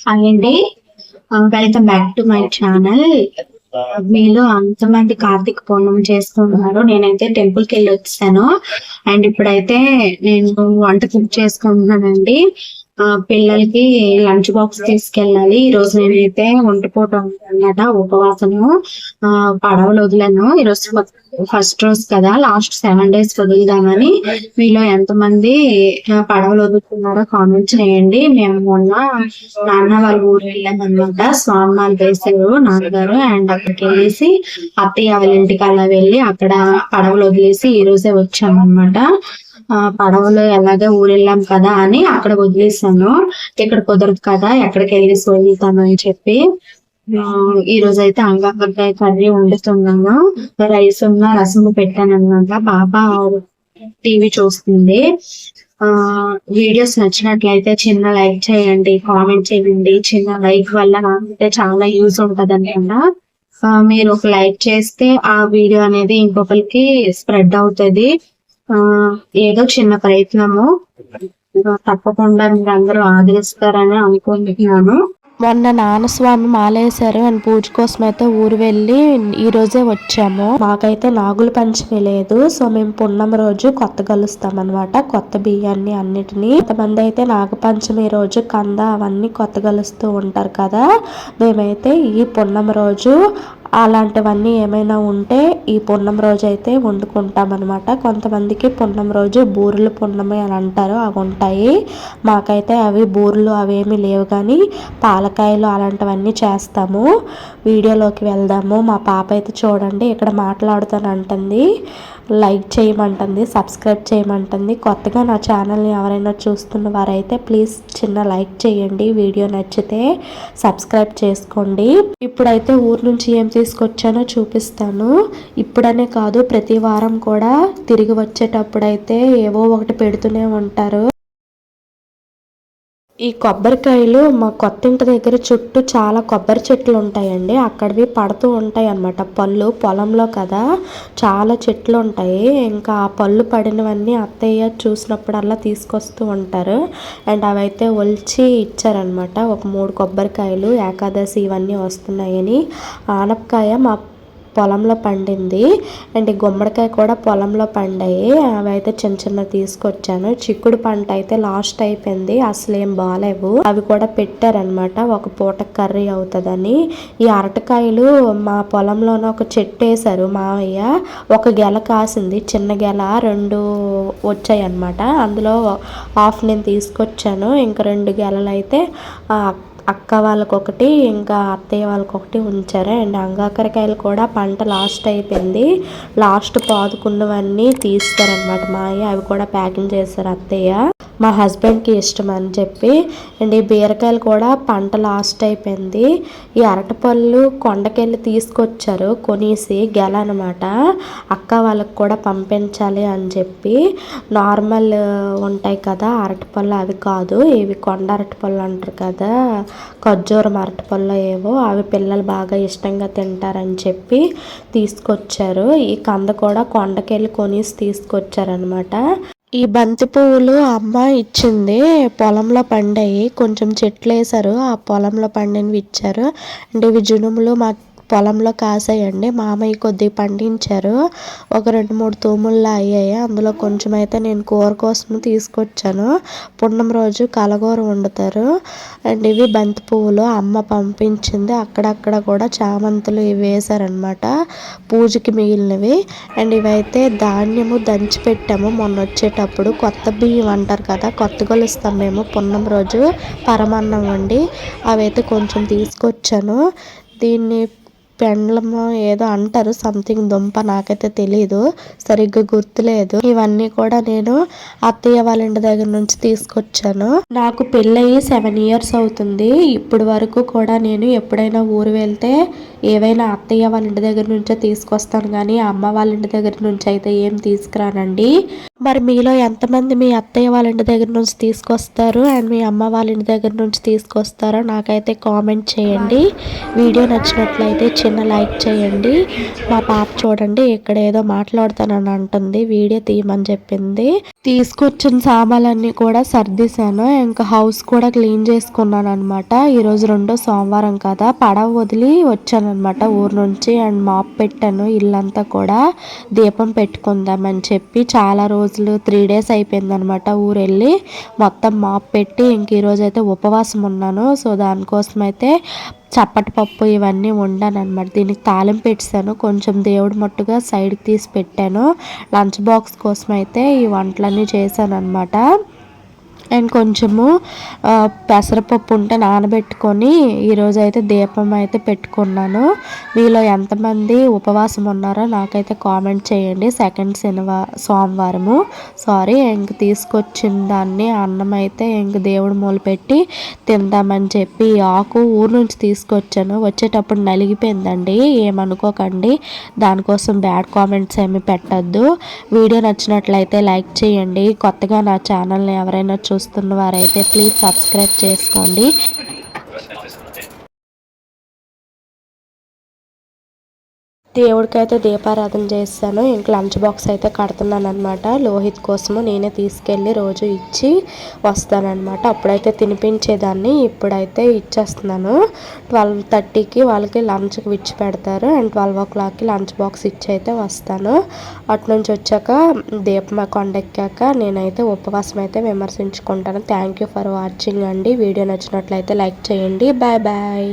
Hi అండి. Welcome back to my channel. మీలో అంతమంది కార్తీక పౌర్ణమి చేసుకుంటున్నారు. నేనైతే టెంపుల్ కి వెళ్ళి వచ్చాను. అండ్ ఇప్పుడైతే నేను వంట కుక్ చేసుకుంటున్నానండి. పిల్లలకి లంచ్ బాక్స్ తీసుకెళ్ళాలి. ఈ రోజు నేనైతే ఒంటిపూట అన్నమాట ఉపవాసము. పడవలు వదిలాను. ఈరోజు ఫస్ట్ రోజు కదా, లాస్ట్ 7 days వదులుదామని. మీలో ఎంతమంది పడవలు వదులుతున్నారో కామెంట్ చేయండి. మేము మొన్న నాన్న వాళ్ళ ఊరు వెళ్ళామన్నమాట. స్వామిమాలు వేశారు నాన్నగారు. అండ్ అక్కడికి వెళ్ళేసి అత్తయ్య వాళ్ళ ఇంటికి అలా వెళ్ళి అక్కడ పడవలు వదిలేసి ఈ రోజే వచ్చామన్నమాట. పడవలో ఎలాగే ఊరెళ్ళాం కదా అని అక్కడ వదిలేసాను. ఇక్కడ కుదరదు కదా, ఎక్కడికి వెళ్ళేసి వదులుతాను అని చెప్పి ఈ రోజు అయితే అంగాకరకాయ కర్రీ వండుతున్నాను. రైస్ ఉన్న రసం పెట్టాను అన్నమాట. బాబా టీవీ చూస్తుంది. వీడియోస్ నచ్చినట్లయితే చిన్న లైక్ చేయండి, కామెంట్ చేయండి. చిన్న లైక్ వల్ల నాకైతే చాలా యూజ్ ఉంటది అనమాట. మీరు ఒక లైక్ చేస్తే ఆ వీడియో అనేది ఇంకొకరికి స్ప్రెడ్ అవుతుంది. ఏదో చిన్న ప్రయత్నము. తప్పకుండా మీరు అందరూ ఆదరిస్తారని అనుకుంటున్నాను. మొన్న నాన్నస్వామి మాలేశారు అని పూజ కోసం అయితే ఊరు వెళ్ళి ఈ రోజే వచ్చాము. మాకైతే నాగుల పంచమి లేదు, సో మేము పున్నం రోజు కొత్త కలుస్తాం అనమాట. కొత్త బియ్యాన్ని అన్నిటినీ. కొంతమంది అయితే నాగపంచమి రోజు కంద అవన్నీ కొత్త కలుస్తూ ఉంటారు కదా. మేమైతే ఈ పున్నం రోజు అలాంటివన్నీ ఏమైనా ఉంటే ఈ పున్నం రోజు అయితే వండుకుంటాం అనమాట. కొంతమందికి పున్నం రోజు బూరెలు పున్నమి అని అంటారు, అవి ఉంటాయి. మాకైతే అవి బూరెలు అవేమీ లేవు, కానీ పాలకాయలు అలాంటివన్నీ చేస్తాము. వీడియోలోకి వెళ్దాము. మా పాప అయితే చూడండి ఇక్కడ మాట్లాడుతాను అంటుంది, లైక్ చేయమంటుంది, సబ్స్క్రైబ్ చేయమంటుంది. కొత్తగా నా ఛానల్ని ఎవరైనా చూస్తున్న వారైతే ప్లీజ్ చిన్న లైక్ చేయండి. వీడియో నచ్చితే సబ్స్క్రైబ్ చేసుకోండి. ఇప్పుడైతే ఊరు నుంచి ఏం తీసుకొచ్చానో చూపిస్తాను. ఇప్పుడనే కాదు, ప్రతి వారం కూడా తిరిగి వచ్చేటప్పుడు అయితే ఏవో ఒకటి పెడుతూనే ఉంటారు. ఈ కొబ్బరికాయలు మా కొత్త ఇంటి దగ్గర చుట్టూ చాలా కొబ్బరి చెట్లు ఉంటాయండి. అక్కడివి పడుతూ ఉంటాయి అన్నమాట. పళ్ళు పొలంలో కదా, చాలా చెట్లు ఉంటాయి. ఇంకా ఆ పళ్ళు పడినవన్నీ అత్తయ్య చూసినప్పుడల్లా తీసుకొస్తూ ఉంటారు. అండ్ అవైతే ఒలిచి ఇచ్చారనమాట. ఒక 3 కొబ్బరికాయలు, ఏకాదశి ఇవన్నీ వస్తున్నాయని. ఆనపకాయ మా పొలంలో పండింది. అండ్ గుమ్మడికాయ కూడా పొలంలో పండాయి. అవి అయితే చిన్న చిన్న తీసుకొచ్చాను. చిక్కుడు పంట అయితే లాస్ట్ అయిపోయింది, అసలు ఏం బాగాలేవు. అవి కూడా పెట్టారనమాట, ఒక పూట కర్రీ అవుతుందని. ఈ అరటికాయలు మా పొలంలోనే ఒక చెట్టు వేశారు మావయ్య. ఒక గెల కాసింది, చిన్న గెల 2 వచ్చాయి అనమాట. అందులో హాఫ్ నేను తీసుకొచ్చాను. ఇంకా 2 గెలలు అయితే అక్క వాళ్ళకొకటి, ఇంకా అత్తయ్య వాళ్ళకొకటి ఉంచారు. అండ్ అంగాకరకాయలు కూడా పంట లాస్ట్ అయిపోయింది. లాస్ట్ పాదుకున్నవన్నీ తీస్తారనమాట మాయ. అవి కూడా ప్యాకింగ్ చేస్తారు అత్తయ్య, మా హస్బెండ్కి ఇష్టం అని చెప్పి. అండ్ ఈ బీరకాయలు కూడా పంట లాస్ట్ అయిపోయింది. ఈ అరటిపళ్ళు కొండకెళ్ళి తీసుకొచ్చారు కొనేసి, గెల అనమాట. అక్క వాళ్ళకి కూడా పంపించాలి అని చెప్పి. నార్మల్ ఉంటాయి కదా అరటిపళ్ళు, అవి కాదు, ఇవి కొండ అరటిపళ్ళు అంటారు కదా, ఖర్జూరం అరటిపళ్ళు ఏవో, అవి పిల్లలు బాగా ఇష్టంగా తింటారని చెప్పి తీసుకొచ్చారు. ఈ కంద కూడా కొండకెళ్ళి కొనేసి తీసుకొచ్చారనమాట. ఈ బంతి పువ్వులు అమ్మ ఇచ్చింది, పొలంలో పండాయి. కొంచెం చెట్లు వేసారు, ఆ పొలంలో పండినవి ఇచ్చారు. అంటే ఇవి జునుములు మా పొలంలో కాసాయండి. మామయ్య కొద్దిగా పండించారు. ఒక 2-3 తూముల్లో అయ్యాయి. అందులో కొంచెం అయితే నేను కూర కోసం తీసుకొచ్చాను. పున్నం రోజు కలగూర వండుతారు. అండ్ ఇవి బంతి పువ్వులు అమ్మ పంపించింది. అక్కడక్కడ కూడా చామంతులు ఇవి వేశారనమాట, పూజకి మిగిలినవి. అండ్ ఇవైతే ధాన్యము దంచి పెట్టాము మొన్న వచ్చేటప్పుడు. కొత్త బియ్యం అంటారు కదా, కొత్త కొలుస్తాం మేము పున్నం రోజు పరమాన్నం వండి. అవైతే కొంచెం తీసుకొచ్చాను. దీన్ని పెండ్లమో ఏదో అంటారు, సంథింగ్ దుంప, నాకైతే తెలీదు, సరిగ్గా గుర్తులేదు. ఇవన్నీ కూడా నేను అత్తయ్య వాళ్ళ ఇంటి దగ్గర నుంచి తీసుకొచ్చాను. నాకు పెళ్ళయి 7 years అవుతుంది. ఇప్పుడు వరకు కూడా నేను ఎప్పుడైనా ఊరు వెళ్తే ఏవైనా అత్తయ్య వాళ్ళ ఇంటి దగ్గర నుంచే తీసుకొస్తాను, కానీ అమ్మ వాళ్ళ ఇంటి దగ్గర నుంచి అయితే ఏం తీసుకురానండి. మరి మీలో ఎంతమంది మీ అత్తయ్య వాళ్ళ ఇంటి దగ్గర నుంచి తీసుకొస్తారు అండ్ మీ అమ్మ వాళ్ళ ఇంటి దగ్గర నుంచి తీసుకొస్తారో నాకైతే కామెంట్ చేయండి. వీడియో నచ్చినట్లయితే చిన్న లైక్ చేయండి. మా పాప చూడండి ఇక్కడ ఏదో మాట్లాడుతానని అంటుంది, వీడియో తీయమని చెప్పింది. తీసుకొచ్చిన సామాన్లన్నీ కూడా సర్దేశాను. ఇంకా హౌస్ కూడా క్లీన్ చేసుకున్నాను అనమాట. ఈరోజు రెండో సోమవారం కదా, పడవ వదిలి వచ్చాను అనమాట ఊరు నుంచి. అండ్ మాప్ పెట్టాను ఇల్లంతా కూడా, దీపం పెట్టుకుందామని చెప్పి. చాలా రోజులు 3 days అయిపోయింది అనమాట ఊరు వెళ్ళి. మొత్తం మాప్ పెట్టి ఇంక ఈరోజు అయితే ఉపవాసం ఉన్నాను. సో దానికోసం అయితే చప్పటి పప్పు ఇవన్నీ వండాను అనమాట. దీనికి తాలింపు పెట్టాను, కొంచెం దేవుడి మట్టుగా సైడ్కి తీసి పెట్టాను. లంచ్ బాక్స్ కోసం అయితే ఈ వంటలన్నీ చేశాను అనమాట. అండ్ కొంచెము పెసరపప్పు ఉంటే నానబెట్టుకొని ఈరోజు అయితే దీపం అయితే పెట్టుకున్నాను. మీలో ఎంతమంది ఉపవాసం ఉన్నారో నాకైతే కామెంట్ చేయండి. సెకండ్ సోమవారము ఇంక తీసుకొచ్చిన దాన్ని అన్నం అయితే ఇంక దేవుడి మూల పెట్టి తిందామని చెప్పి ఆకు ఊరు నుంచి తీసుకొచ్చాను. వచ్చేటప్పుడు నలిగిపోయిందండి, ఏమనుకోకండి. దానికోసం బ్యాడ్ కామెంట్స్ ఏమి పెట్టద్దు. వీడియో నచ్చినట్లయితే లైక్ చేయండి. కొత్తగా నా ఛానల్ని ఎవరైనా చూస్తున్న వారైతే ప్లీజ్ సబ్స్క్రైబ్ చేసుకోండి. దేవుడికైతే దీపారాధన చేస్తాను. ఇంక లంచ్ బాక్స్ అయితే కడుతున్నాను అనమాట. లోహిత్ కోసము నేనే తీసుకెళ్ళి రోజు ఇచ్చి వస్తానన్నమాట. అప్పుడైతే తినిపించేదాన్ని, ఇప్పుడైతే ఇచ్చేస్తున్నాను. 12:30కి వాళ్ళకి లంచ్కి విడిచి పెడతారు. అండ్ 12 o'clockకి లంచ్ బాక్స్ ఇచ్చి అయితే వస్తాను. అటు నుంచి వచ్చాక దీపం కొండెక్కాక నేనైతే ఉపవాసం అయితే విమర్శించుకుంటాను. థ్యాంక్ యూ ఫర్ వాచింగ్ అండి. వీడియో నచ్చినట్లయితే లైక్ చేయండి. Bye bye.